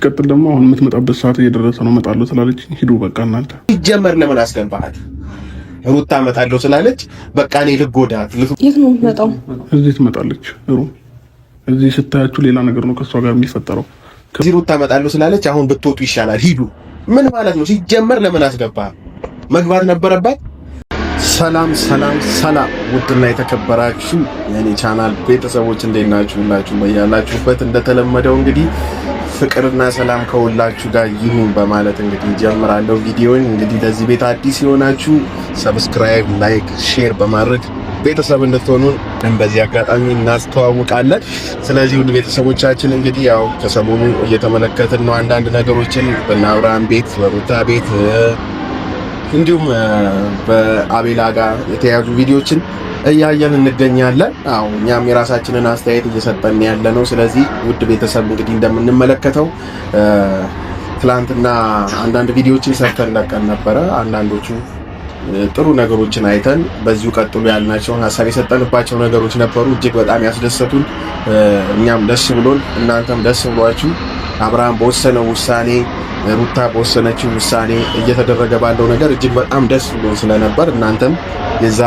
ቀጥል ደግሞ አሁን የምትመጣበት ሰዓት እየደረሰ ነው እመጣለሁ ስላለች ሂዱ በቃ እናንተ ይጀመር ለምን አስገባሃት ሩታ እመጣለሁ ስላለች በቃ እኔ ልጎዳት የት ነው የምትመጣው እዚህ ትመጣለች እዚህ ስታያችሁ ሌላ ነገር ነው ከሷ ጋር የሚፈጠረው ከዚህ ሩታ እመጣለሁ ስላለች አሁን ብትወጡ ይሻላል ሂዱ ምን ማለት ነው ሲጀመር ለምን አስገባህ መግባት ነበረባት ሰላም ውድና የተከበራችሁ የኔ ቻናል ቤተሰቦች እንዴት ናችሁ ሁላችሁ በያላችሁበት እንደተለመደው እንግዲህ ፍቅርና ሰላም ከሁላችሁ ጋር ይሁን በማለት እንግዲህ ጀምራለሁ ቪዲዮን እንግዲህ ለዚህ ቤት አዲስ የሆናችሁ ሰብስክራይብ ላይክ ሼር በማድረግ ቤተሰብ እንድትሆኑ በዚህ አጋጣሚ እናስተዋውቃለን ስለዚህ ሁሉ ቤተሰቦቻችን እንግዲህ ያው ከሰሞኑ እየተመለከትን ነው አንዳንድ ነገሮችን በአብርሃም ቤት በሩታ ቤት እንዲሁም በአቤላ ጋር የተያዙ ቪዲዮችን እያየን እንገኛለን አው እኛም የራሳችንን አስተያየት እየሰጠን ያለ ነው ስለዚህ ውድ ቤተሰብ እንግዲህ እንደምንመለከተው ትላንትና አንዳንድ ቪዲዮችን ሰርተን ለቀን ነበር አንዳንዶቹ ጥሩ ነገሮችን አይተን በዚሁ ቀጥሉ ያልናቸውን ሐሳብ የሰጠንባቸው ነገሮች ነበሩ እጅግ በጣም ያስደሰቱን እኛም ደስ ብሎን እናንተም ደስ ብሏችሁ አብርሃም በወሰነው ውሳኔ ሩታ በወሰነችው ውሳኔ እየተደረገ ባለው ነገር እጅግ በጣም ደስ ብሎን ስለነበር እናንተም የዛ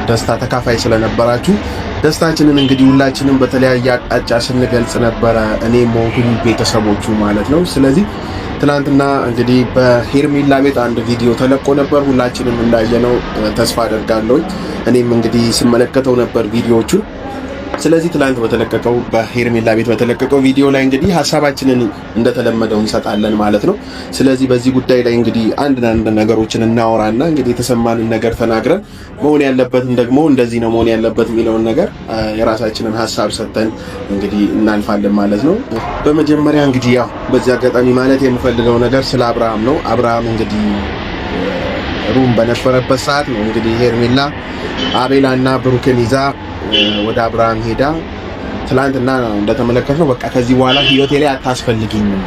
ደስታ ተካፋይ ስለነበራችሁ ደስታችንን እንግዲህ ሁላችንም በተለያየ አቅጣጫ ስንገልጽ ነበር እኔም ሆንኩኝ ቤተሰቦቹ ማለት ነው ስለዚህ ትናንትና እንግዲህ በሄርሜላ ቤት አንድ ቪዲዮ ተለቆ ነበር ሁላችንም እንዳየነው ተስፋ አደርጋለሁ እኔም እንግዲህ ስመለከተው ነበር ቪዲዮቹን ስለዚህ ትላንት በተለቀቀው በሄርሜላ ቤት በተለቀቀው ቪዲዮ ላይ እንግዲህ ሐሳባችንን እንደተለመደው እንሰጣለን ማለት ነው ስለዚህ በዚህ ጉዳይ ላይ እንግዲህ አንድ ነገሮችን እናወራና እንግዲህ የተሰማንን ነገር ተናግረን መሆን ያለበትን ደግሞ እንደዚህ ነው መሆን ያለበት የሚለውን ነገር የራሳችንን ሐሳብ ሰጥተን እንግዲህ እናልፋለን ማለት ነው በመጀመሪያ እንግዲህ ያው በዚህ አጋጣሚ ማለት የምፈልገው ነገር ስለ አብርሃም ነው አብርሃም እንግዲህ ሩም በነበረበት ሰዓት ነው እንግዲህ ሄርሜላ አቤላና ብሩክን ይዛ ወደ አብርሃም ሄዳ ትላንትና እንደተመለከተው በቃ ከዚህ በኋላ ህይወቴ ላይ አታስፈልጊኝም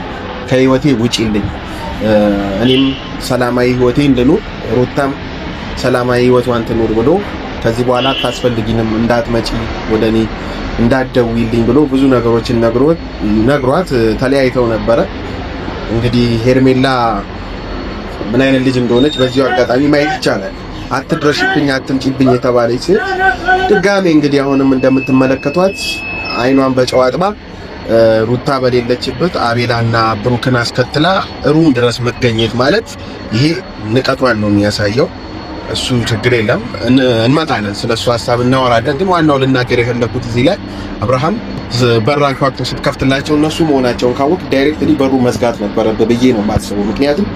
ከህይወቴ ውጪልኝ እኔም ሰላማዊ ህይወቴ እንድኖር ሩታም ሰላማዊ ህይወቷን ትኖር ብሎ ከዚህ በኋላ አታስፈልጊንም እንዳትመጪ ወደኔ እንዳትደውይልኝ ብሎ ብዙ ነገሮችን ነግሯት ተለያይተው ነበረ እንግዲህ ሄርሜላ ምን አይነት ልጅ እንደሆነች በዚሁ አጋጣሚ ማየት ይቻላል አትድረሽብኝ አትምጪብኝ የተባለች ድጋሜ እንግዲህ አሁንም እንደምትመለከቷት አይኗን በጨው አጥባ ሩታ በሌለችበት አቤላና ብሩክን አስከትላ ሩም ድረስ መገኘት ማለት ይሄ ንቀቷን ነው የሚያሳየው እሱ ችግር የለም እንመጣለን ስለሱ ሐሳብ እናወራለን ግን ዋናው ልናገር የፈለኩት እዚህ ላይ አብርሃም በራን ፋክቶ ስትከፍትላቸው እነሱ መሆናቸውን ካወቅ ዳይሬክትሊ በሩ መዝጋት ነበረበት ብዬ ነው የማስበው ምክንያቱም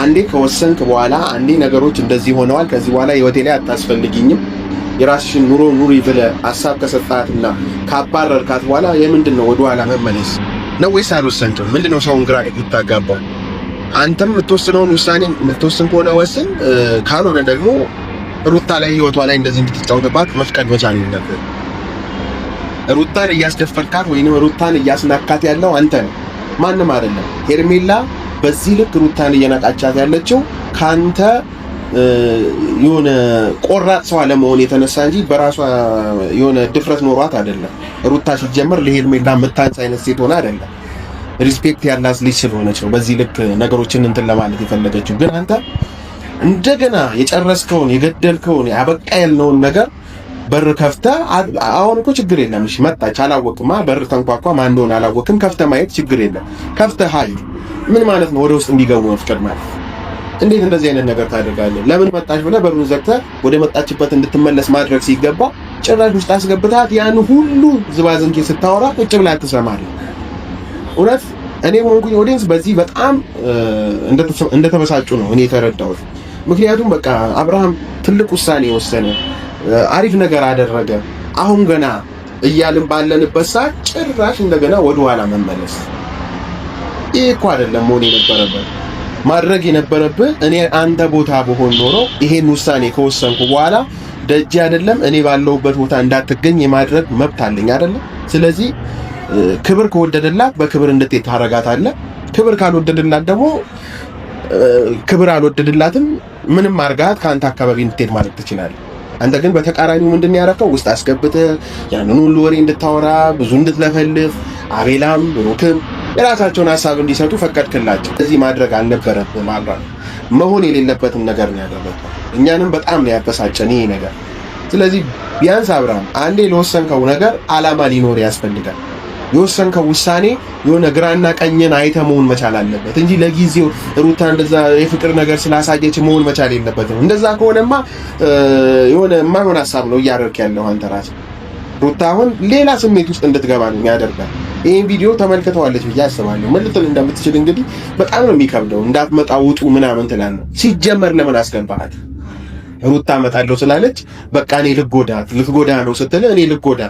አንዴ ከወሰንክ በኋላ አንዴ ነገሮች እንደዚህ ሆነዋል ከዚህ በኋላ ህይወቴ ላይ አታስፈልጊኝም የራስሽን ኑሮ ኑሪ ብለህ ሐሳብ ከሰጣትና ካባረርካት በኋላ የምንድነው ወደ ኋላ መመለስ ነው ወይስ አልወሰንክም ምንድነው ሰውን ግራ ልታጋባው አንተም የምትወስነውን ውሳኔ የምትወስን ከሆነ ወስን ካልሆነ ደግሞ ሩታ ላይ ህይወቷ ላይ እንደዚህ እንድትጫወትባት መፍቀድ መቻል ነበር ሩታን እያስደፈርካት ወይንም ሩታን እያስናካት ያለው አንተ ነው ማንንም አይደለም ሄርሜላ በዚህ ልክ ሩታን እየናቃቻት ያለችው ካንተ የሆነ ቆራጥ ሰው አለመሆን የተነሳ እንጂ በራሷ የሆነ ድፍረት ኖሯት አይደለም ሩታ ሲጀመር ለሄርሜላ መታንስ አይነት ሴት ሆነ አይደለም ሪስፔክት ያላት ልጅ ስለሆነች ነው በዚህ ልክ ነገሮችን እንትን ለማለት የፈለገችው ግን አንተ እንደገና የጨረስከውን የገደልከውን ያበቃ ያልነውን ነገር በር ከፍታ አሁን እኮ ችግር የለም እሺ መጣች አላወቅማ በር ተንኳኳ ማን እንደሆነ አላወቅም ከፍተ ማየት ችግር የለም ከፍተ ሀይ ምን ማለት ነው ወደ ውስጥ እንዲገቡ መፍቀድ ማለት እንዴት እንደዚህ አይነት ነገር ታደርጋለህ ለምን መጣች ብለህ በሩን ዘግተህ ወደ መጣችበት እንድትመለስ ማድረግ ሲገባ ጭራሽ ውስጥ አስገብታት ያን ሁሉ ዝባዝንኬ ስታወራ ቁጭ ብላ አትሰማለህ እውነት እኔ ሆንኩኝ ኦዲየንስ በዚህ በጣም እንደተበሳጩ ነው እኔ የተረዳሁት ምክንያቱም በቃ አብርሃም ትልቅ ውሳኔ ወሰነ አሪፍ ነገር አደረገ አሁን ገና እያልን ባለንበት ሰዓት ጭራሽ እንደገና ወደ ኋላ መመለስ ይሄ እኮ አይደለም መሆን የነበረበት ማድረግ የነበረብህ እኔ አንተ ቦታ በሆን ኖሮ ይሄን ውሳኔ ከወሰንኩ በኋላ ደጅ አይደለም እኔ ባለውበት ቦታ እንዳትገኝ የማድረግ መብት አለኝ አይደለም ስለዚህ ክብር ከወደደላት በክብር እንድትሄድ ታረጋታለህ ክብር ካልወደደላት ደግሞ ክብር አልወደደላትም ምንም አርጋት ካንተ አካባቢ እንድትሄድ ማለት ትችላለህ አንተ ግን በተቃራኒው ምንድነው ያረከው ውስጥ አስገብተህ ያንን ሁሉ ወሬ እንድታወራ ብዙ እንድትለፈልፍ አቤላም ብሩክም የራሳቸውን ሐሳብ እንዲሰጡ ፈቀድክላቸው። እዚህ ማድረግ አልነበረብህም። አብርሃም መሆን የሌለበትም ነገር ነው ያደረገው። እኛንም በጣም ነው ያበሳጨን ይሄ ነገር። ስለዚህ ቢያንስ አብርሃም አንዴ ለወሰንከው ነገር ዓላማ ሊኖር ያስፈልጋል። የወሰንከው ውሳኔ የሆነ ግራና ቀኝን አይተህ መሆን መቻል አለበት እንጂ ለጊዜው ሩታ እንደዛ የፍቅር ነገር ስላሳየች መሆን መቻል የለበትም። እንደዛ ከሆነማ የሆነ የማይሆን ሐሳብ ነው እያደረክ ያለው አንተ ራስህ። ሩታ አሁን ሌላ ስሜት ውስጥ እንድትገባ ነው የሚያደርጋት። ይሄን ቪዲዮ ተመልክተዋለች ብዬ አስባለሁ። ምን ልትል እንደምትችል እንግዲህ በጣም ነው የሚከብደው። እንዳትመጣ ውጡ ምናምን ትላለህ። ሲጀመር ለምን አስገባሃት? ሩታ እመጣለሁ ስላለች በቃ እኔ ልትጎዳ ነው ስትል እኔ ልትጎዳ፣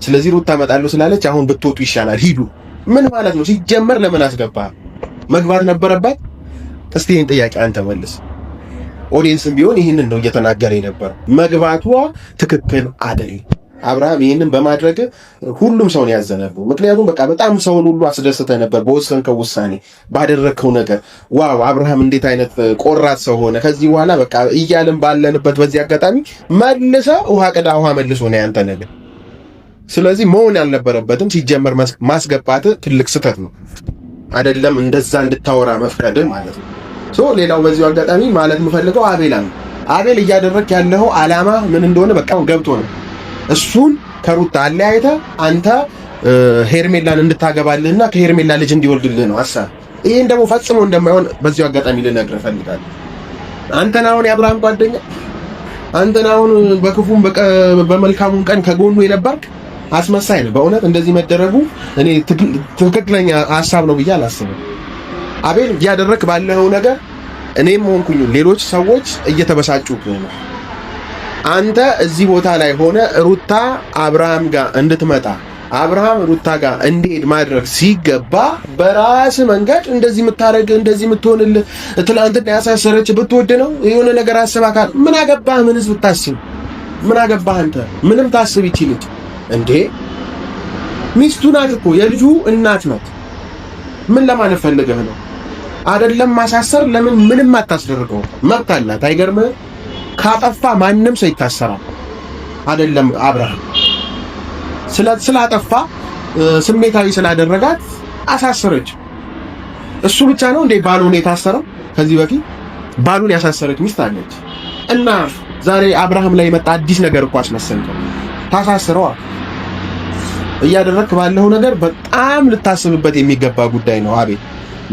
ስለዚህ ሩታ እመጣለሁ ስላለች አሁን ብትወጡ ይሻላል ሂዱ። ምን ማለት ነው? ሲጀመር ለምን አስገባህ? መግባት ነበረባት? እስቲ ይሄን ጥያቄ አንተ መልስ። ኦዲየንስም ቢሆን ይህንን ነው እየተናገረ የነበረው። መግባቷ ትክክል አይደለም። አብርሃም ይህንን በማድረግ ሁሉም ሰው ነው ያዘነብው። ምክንያቱም በቃ በጣም ሰውን ሁሉ አስደስተህ ነበር በወሰንከው ውሳኔ፣ ባደረግከው ነገር። ዋው አብርሃም እንዴት አይነት ቆራጥ ሰው ሆነ። ከዚህ በኋላ በቃ እያልን ባለንበት በዚህ አጋጣሚ መልሰህ ውሃ ቅዳ ውሃ መልሶ ነው ያንተ ነገር። ስለዚህ መሆን ያልነበረበትም ሲጀመር ማስገባት ትልቅ ስህተት ነው። አይደለም እንደዛ እንድታወራ መፍቀድ ማለት ነው። ሌላው በዚሁ አጋጣሚ ማለት የምፈልገው አቤላ ነው። አቤል እያደረክ ያለው ዓላማ ምን እንደሆነ በቃ ገብቶ ነው። እሱን ከሩታ አለያይተህ አንተ ሄርሜላን እንድታገባልህና ከሄርሜላ ልጅ እንዲወልድልህ ነው ሐሳብ። ይሄን ደግሞ ፈጽሞ እንደማይሆን በዚሁ አጋጣሚ ልነግርህ እፈልጋለሁ። አንተን አሁን የአብርሃም ጓደኛ፣ አንተን አሁን በክፉም በመልካሙም ቀን ከጎኑ የነበርክ አስመሳይ ነው። በእውነት እንደዚህ መደረጉ እኔ ትክክለኛ ሐሳብ ነው ብዬ አላስብም። አቤል እያደረክ ባለው ነገር እኔም ሆንኩኝ ሌሎች ሰዎች እየተበሳጩብህ ነው። አንተ እዚህ ቦታ ላይ ሆነ ሩታ አብርሃም ጋር እንድትመጣ አብርሃም ሩታ ጋር እንዲሄድ ማድረግ ሲገባ በራስ መንገድ እንደዚህ የምታረግ እንደዚህ የምትሆንልህ ትላንትና ያሳሰረች ብትወድ ነው የሆነ ነገር አስባካል። ምን አገባህ? ምንስ ብታስብ ምን አገባህ አንተ? ምንም ታስብ ይችላል እንዴ? ሚስቱ ናት እኮ የልጁ እናት ናት። ምን ለማለት ፈልገህ ነው? አይደለም ማሳሰር፣ ለምን ምንም አታስደርገው? መብት አላት። አይገርምህ? ካጠፋ ማንም ሰው ይታሰራል። አይደለም አብርሃም ስላጠፋ ስሜታዊ ስላደረጋት አሳሰረች። እሱ ብቻ ነው እንዴ ባሉን የታሰረው? ከዚህ በፊት ባሉን ያሳሰረች ሚስት አለች። እና ዛሬ አብርሃም ላይ የመጣ አዲስ ነገር እኮ አስመሰልከው። ታሳስረዋ እያደረክ ባለው ነገር በጣም ልታስብበት የሚገባ ጉዳይ ነው አቤል።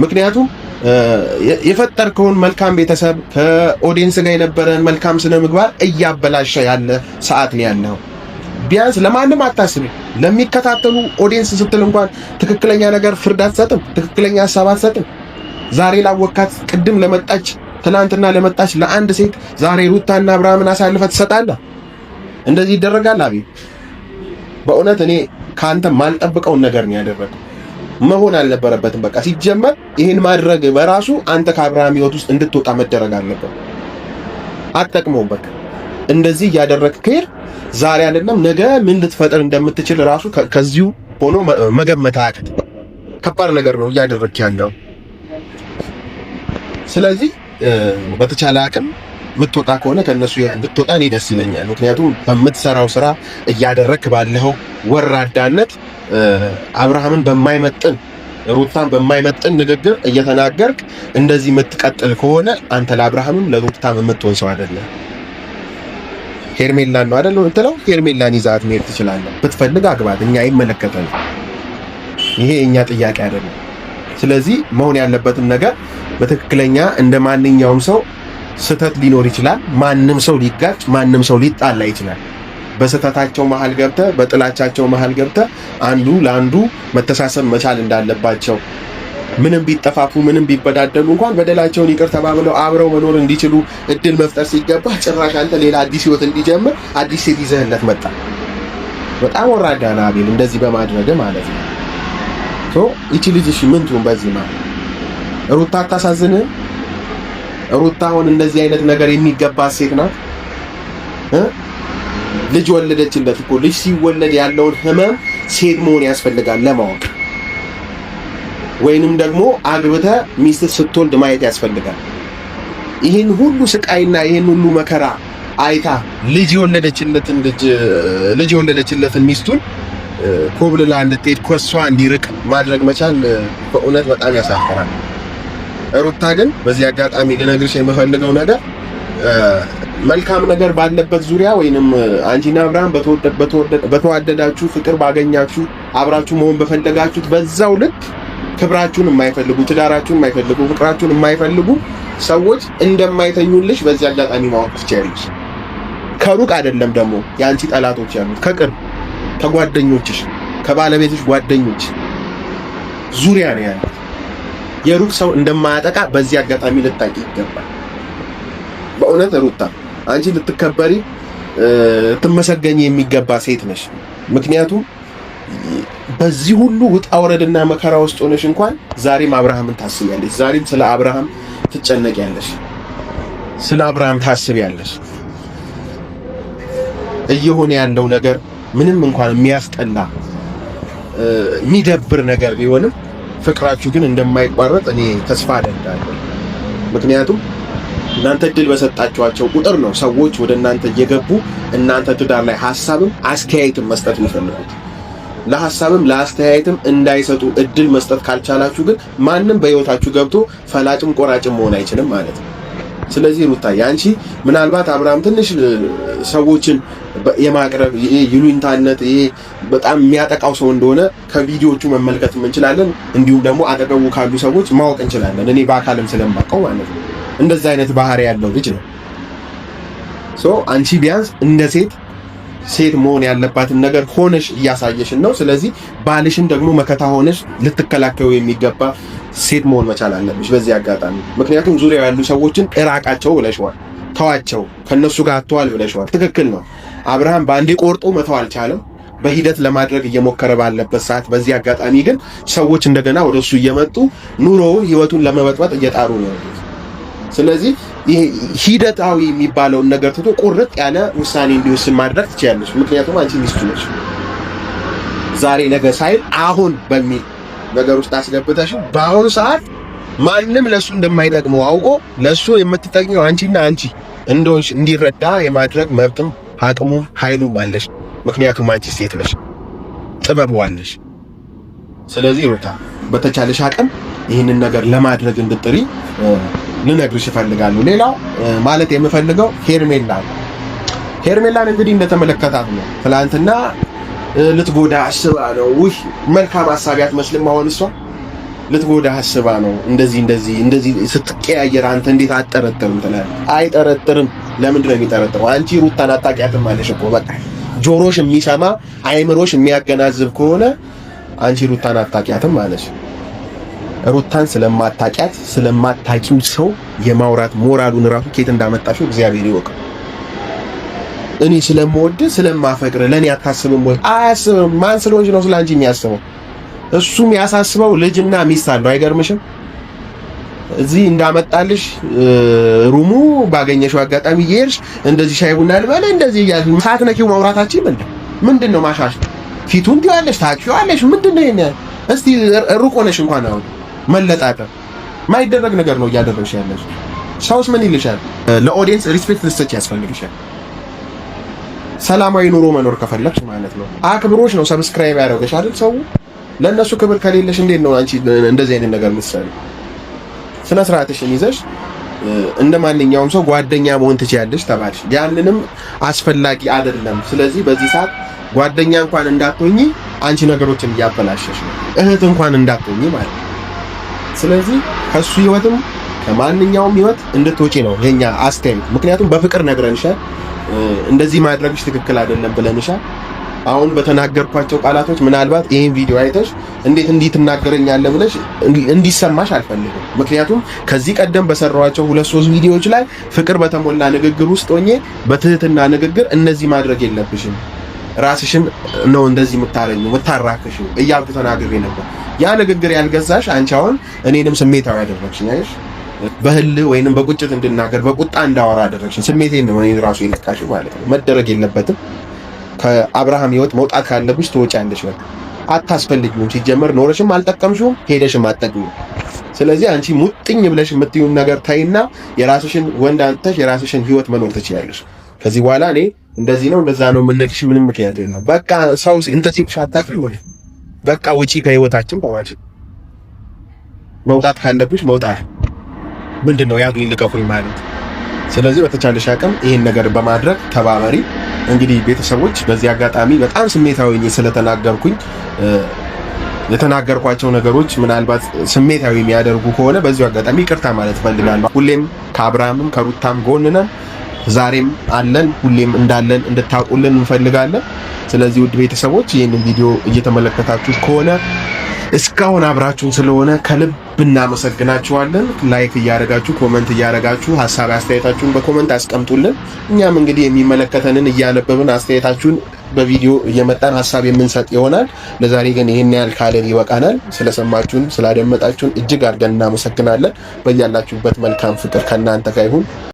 ምክንያቱም የፈጠርከውን መልካም ቤተሰብ ከኦዲየንስ ጋር የነበረን መልካም ስነ ምግባር እያበላሸ ያለ ሰዓት ነው ያለው። ቢያንስ ለማንም አታስብ። ለሚከታተሉ ኦዲየንስ ስትል እንኳን ትክክለኛ ነገር ፍርድ አትሰጥም፣ ትክክለኛ ሐሳብ አትሰጥም። ዛሬ ላወካት ቅድም ለመጣች ትናንትና ለመጣች ለአንድ ሴት ዛሬ ሩታና አብርሃምን አሳልፈህ ትሰጣለህ? እንደዚህ ይደረጋል አቤል? በእውነት እኔ ካንተ ማልጠብቀውን ነገር ነው ያደረገው። መሆን አልነበረበትም። በቃ ሲጀመር ይሄን ማድረግ በራሱ አንተ ከአብርሃም ህይወት ውስጥ እንድትወጣ መደረግ አለበት። አትጠቅመውም። በቃ እንደዚህ እያደረግህ ከሄድ ዛሬ አይደለም ነገ ምን ልትፈጥር እንደምትችል ራሱ ከዚሁ ሆኖ መገመት አያቅት። ከባድ ነገር ነው እያደረግህ ያለው። ስለዚህ በተቻለ አቅም የምትወጣ ከሆነ ከነሱ ብትወጣ እኔ ደስ ይለኛል። ምክንያቱም በምትሰራው ስራ እያደረግህ ባለው ወራዳነት አብርሃምን በማይመጥን ሩታን በማይመጥን ንግግር እየተናገርክ እንደዚህ የምትቀጥል ከሆነ አንተ ለአብርሃምም ለሩታም የምትሆን ሰው አይደለም። ሄርሜላን ነው አይደል የምትለው? ሄርሜላን ይዛት መሄድ ትችላለህ። ብትፈልግ አግባት፣ እኛ አይመለከተንም። ይሄ እኛ ጥያቄ አይደለም። ስለዚህ መሆን ያለበትን ነገር በትክክለኛ እንደ ማንኛውም ሰው ስህተት ሊኖር ይችላል። ማንም ሰው ሊጋጭ፣ ማንም ሰው ሊጣላ ይችላል። በስህተታቸው መሃል ገብተህ በጥላቻቸው መሃል ገብተህ አንዱ ለአንዱ መተሳሰብ መቻል እንዳለባቸው፣ ምንም ቢጠፋፉ ምንም ቢበዳደሉ እንኳን በደላቸውን ይቅር ተባብለው አብረው መኖር እንዲችሉ እድል መፍጠር ሲገባ ጭራሽ አንተ ሌላ አዲስ ህይወት እንዲጀምር አዲስ ሴት ይዘህለት መጣ። በጣም ወራዳ ነህ አቤል፣ እንደዚህ በማድረግ ማለት ነው። ይቺ ልጅ እሺ ምን ትሁን በዚህ ማለት ሩታ አታሳዝንህም? ሩታ አሁን እንደዚህ አይነት ነገር የሚገባት ሴት ናት። ልጅ ወለደችለት እኮ። ልጅ ሲወለድ ያለውን ህመም ሴት መሆን ያስፈልጋል ለማወቅ፣ ወይንም ደግሞ አግብተ ሚስት ስትወልድ ማየት ያስፈልጋል። ይህን ሁሉ ስቃይና ይህን ሁሉ መከራ አይታ ልጅ የወለደችለትን ሚስቱን ኮብልላ እንድትሄድ ከሷ እንዲርቅ ማድረግ መቻል በእውነት በጣም ያሳፍራል። ሩታ ግን በዚህ አጋጣሚ ልነግርሽ የምፈልገው ነገር መልካም ነገር ባለበት ዙሪያ ወይንም አንቺና አብርሃም በተዋደዳችሁ ፍቅር ባገኛችሁ አብራችሁ መሆን በፈለጋችሁት በዛው ልክ ክብራችሁን የማይፈልጉ ትዳራችሁን የማይፈልጉ ፍቅራችሁን የማይፈልጉ ሰዎች እንደማይተኙልሽ በዚህ አጋጣሚ ማወቅ ትችያለሽ። ከሩቅ አይደለም ደግሞ የአንቺ ጠላቶች ያሉት ከቅርብ ከጓደኞችሽ ከባለቤትሽ ጓደኞች ዙሪያ ነው ያሉት። የሩቅ ሰው እንደማያጠቃ በዚህ አጋጣሚ ልታቂ ይገባል። በእውነት ሩታ አንቺ ልትከበሪ ትመሰገኝ የሚገባ ሴት ነሽ። ምክንያቱም በዚህ ሁሉ ውጣ ወረድና መከራ ውስጥ ሆነሽ እንኳን ዛሬም አብርሃምን ታስቢያለሽ። ዛሬም ስለ አብርሃም ትጨነቂያለሽ፣ ስለ አብርሃም ታስቢያለሽ። እየሆነ ያለው ነገር ምንም እንኳን የሚያስጠላ የሚደብር ነገር ቢሆንም ፍቅራችሁ ግን እንደማይቋረጥ እኔ ተስፋ አደርጋለሁ። ምክንያቱም እናንተ እድል በሰጣችኋቸው ቁጥር ነው ሰዎች ወደ እናንተ እየገቡ እናንተ ትዳር ላይ ሐሳብም አስተያየትም መስጠት የሚፈልጉት። ለሐሳብም ለአስተያየትም እንዳይሰጡ እድል መስጠት ካልቻላችሁ ግን ማንም በህይወታችሁ ገብቶ ፈላጭም ቆራጭም መሆን አይችልም ማለት ነው። ስለዚህ ሩታ ያንቺ ምናልባት አብርሃም ትንሽ ሰዎችን የማቅረብ ይሉኝታነት በጣም የሚያጠቃው ሰው እንደሆነ ከቪዲዮቹ መመልከት እንችላለን። እንዲሁም ደግሞ አጠገቡ ካሉ ሰዎች ማወቅ እንችላለን። እኔ በአካልም ስለማውቀው ማለት ነው። እንደዛ አይነት ባህሪ ያለው ልጅ ነው። አንቺ ቢያንስ እንደ ሴት መሆን ያለባትን ነገር ሆነሽ እያሳየሽን ነው። ስለዚህ ባልሽን ደግሞ መከታ ሆነሽ ልትከላከዩ የሚገባ ሴት መሆን መቻል አለብሽ በዚህ አጋጣሚ። ምክንያቱም ዙሪያው ያሉ ሰዎችን እራቃቸው ብለሽዋል፣ ተዋቸው፣ ከነሱ ጋር አትዋል ብለሽዋል። ትክክል ነው። አብርሃም በአንዴ ቆርጦ መተው አልቻለም። በሂደት ለማድረግ እየሞከረ ባለበት ሰዓት በዚህ አጋጣሚ ግን ሰዎች እንደገና ወደሱ እየመጡ ኑሮውን ህይወቱን ለመበጥበጥ እየጣሩ ነው። ስለዚህ ይሄ ሂደታዊ የሚባለውን ነገር ትቶ ቁርጥ ያለ ውሳኔ እንዲወስን ማድረግ ትችያለሽ። ምክንያቱም አንቺ ሚስቱ ነሽ። ዛሬ ነገ ሳይል አሁን በሚል ነገር ውስጥ አስገብተሽ በአሁኑ ሰዓት ማንም ለሱ እንደማይጠቅመው አውቆ ለሱ የምትጠቅሚው አንቺና አንቺ እንደሆንሽ እንዲረዳ የማድረግ መብትም አቅሙም ኃይሉም አለሽ። ምክንያቱም አንቺ ሴት ነሽ፣ ጥበብ አለሽ። ስለዚህ ሩታ በተቻለሽ አቅም ይህንን ነገር ለማድረግ እንድጥሪ ልነግርሽ እፈልጋለሁ። ሌላው ማለት የምፈልገው ሄርሜላን እንግዲህ እንደተመለከታት ነው። ትላንትና ልትጎዳ አስባ ነው። መልካም ሐሳብ አትመስልም። አሁን እሷ ልትጎዳ አስባ ነው። እንደዚህ ስትቀያየር አንተ እንዴት አትጠረጥርም ትላለህ? አይጠረጥርም። ለምንድን ነው የሚጠረጥረው? አንቺ ሩታን አታውቂያትም ማለሽ እኮ በቃ ጆሮሽ የሚሰማ አይምሮሽ የሚያገናዝብ ከሆነ አንቺ ሩታን አታውቂያትም ማለሽ። ሩታን ስለማታውቂያት ስለማታውቂው ሰው የማውራት ሞራሉን ራሱ ከየት እንዳመጣሽው እግዚአብሔር ይወቅ። እኔ ስለምወድ ስለማፈቅር ለኔ አታስብም ወይ? አያስብም። ማን ስለሆንሽ ነው ስላንቺ የሚያስበው? እሱም ያሳስበው ልጅና ሚስት አለው። አይገርምሽም? እዚህ እንዳመጣልሽ ሩሙ ባገኘሽው አጋጣሚ እየሄድሽ እንደዚህ ሻይ ቡና ልበል እንደዚህ እያልሽ ሳትነኪው ማውራታችን ምንድን ነው? ማሻሽ ፊቱን ትያለሽ፣ ታውቂዋለሽ። ምንድን ነው ይሄን? እስቲ ሩቅ ሆነሽ እንኳን አሁን መለጣጠር ማይደረግ ነገር ነው እያደረግሽ ያለሽ። ሰውስ ምን ይልሻል? ለኦዲየንስ ሪስፔክት ልትሰጪ ያስፈልግሻል። ሰላማዊ ኑሮ መኖር ከፈለግሽ ማለት ነው። አክብሮሽ ነው ሰብስክራይብ ያደረገሽ አይደል? ሰው ለነሱ ክብር ከሌለሽ እንዴት ነው አንቺ እንደዚህ አይነት ነገር የምትሰሪው? ስነ ስርዓትሽን ይዘሽ እንደ ማንኛውም ሰው ጓደኛ መሆን ትችያለሽ ተባልሽ። ያንንም አስፈላጊ አይደለም። ስለዚህ በዚህ ሰዓት ጓደኛ እንኳን እንዳትሆኚ አንቺ ነገሮችን እያበላሸሽ ነው። እህት እንኳን እንዳትሆኚ ማለት ነው። ስለዚህ ከሱ ህይወትም ከማንኛውም ህይወት እንድትወጪ ነው የኛ አስተያየት። ምክንያቱም በፍቅር ነግረንሻል፣ እንደዚህ ማድረግሽ ትክክል አይደለም ብለንሻል። አሁን በተናገርኳቸው ቃላቶች ምናልባት ይሄን ቪዲዮ አይተሽ እንዴት እንዲህ ትናገረኛለህ ብለሽ እንዲሰማሽ አልፈልግም። ምክንያቱም ከዚህ ቀደም በሰራኋቸው 2-3 ቪዲዮዎች ላይ ፍቅር በተሞላ ንግግር ውስጥ ሆኜ በትህትና ንግግር እነዚህ ማድረግ የለብሽም ራስሽን ነው እንደዚህ የምታራክሽው እያልኩ ተናግሬ ነበር። ያ ንግግር ያልገዛሽ አንቺ አሁን እኔንም ስሜታዊ ያደረግሽኝ አይሽ፣ በህል ወይንም በቁጭት እንድናገር በቁጣ እንዳወራ አደረግሽኝ። ስሜቴን ነው እኔ ራሱ የነካሽ ማለት ነው። መደረግ የለበትም። ከአብርሃም ህይወት መውጣት ካለብሽ ትወጫለሽ። በቃ አታስፈልጊውም። ሲጀመር ኖረሽም አልጠቀምሽውም፣ ሄደሽም አትጠቅሚው። ስለዚህ አንቺ ሙጥኝ ብለሽ የምትዩን ነገር ታይና የራስሽን ወንድ አንተሽ የራስሽን ህይወት መኖር ትችያለሽ። ከዚህ በኋላ እኔ እንደዚህ ነው እንደዛ ነው የምንልሽ ምንም ምክንያት የለም። በቃ ሰው እንተ ሲሻታክ ይሆን በቃ ውጪ ከህይወታችን በማለት መውጣት ካለብሽ መውጣት ምንድነው ያዙኝ ልቀቁኝ ማለት። ስለዚህ በተቻለሽ አቅም ይሄን ነገር በማድረግ ተባበሪ። እንግዲህ ቤተሰቦች በዚህ አጋጣሚ በጣም ስሜታዊ ነኝ ስለተናገርኩኝ የተናገርኳቸው ነገሮች ምናልባት ስሜታዊ የሚያደርጉ ከሆነ በዚሁ አጋጣሚ ይቅርታ ማለት ፈልጋለሁ። ሁሌም ከአብርሃምም ከሩታም ጎን ነን፣ ዛሬም አለን፣ ሁሌም እንዳለን እንድታውቁልን እንፈልጋለን። ስለዚህ ውድ ቤተሰቦች ይህንን ቪዲዮ እየተመለከታችሁ ከሆነ እስካሁን አብራችሁን ስለሆነ ከልብ እናመሰግናችኋለን። ላይክ እያደረጋችሁ ኮሜንት እያደረጋችሁ ሐሳብ አስተያየታችሁን በኮሜንት አስቀምጡልን። እኛም እንግዲህ የሚመለከተንን እያነበብን አስተያየታችሁን በቪዲዮ እየመጣን ሐሳብ የምንሰጥ ይሆናል። ለዛሬ ግን ይሄን ያህል ካለን ይበቃናል። ስለሰማችሁን ስላደመጣችሁን እጅግ አድርገን እናመሰግናለን። በያላችሁበት መልካም ፍቅር ከእናንተ ጋር ይሁን።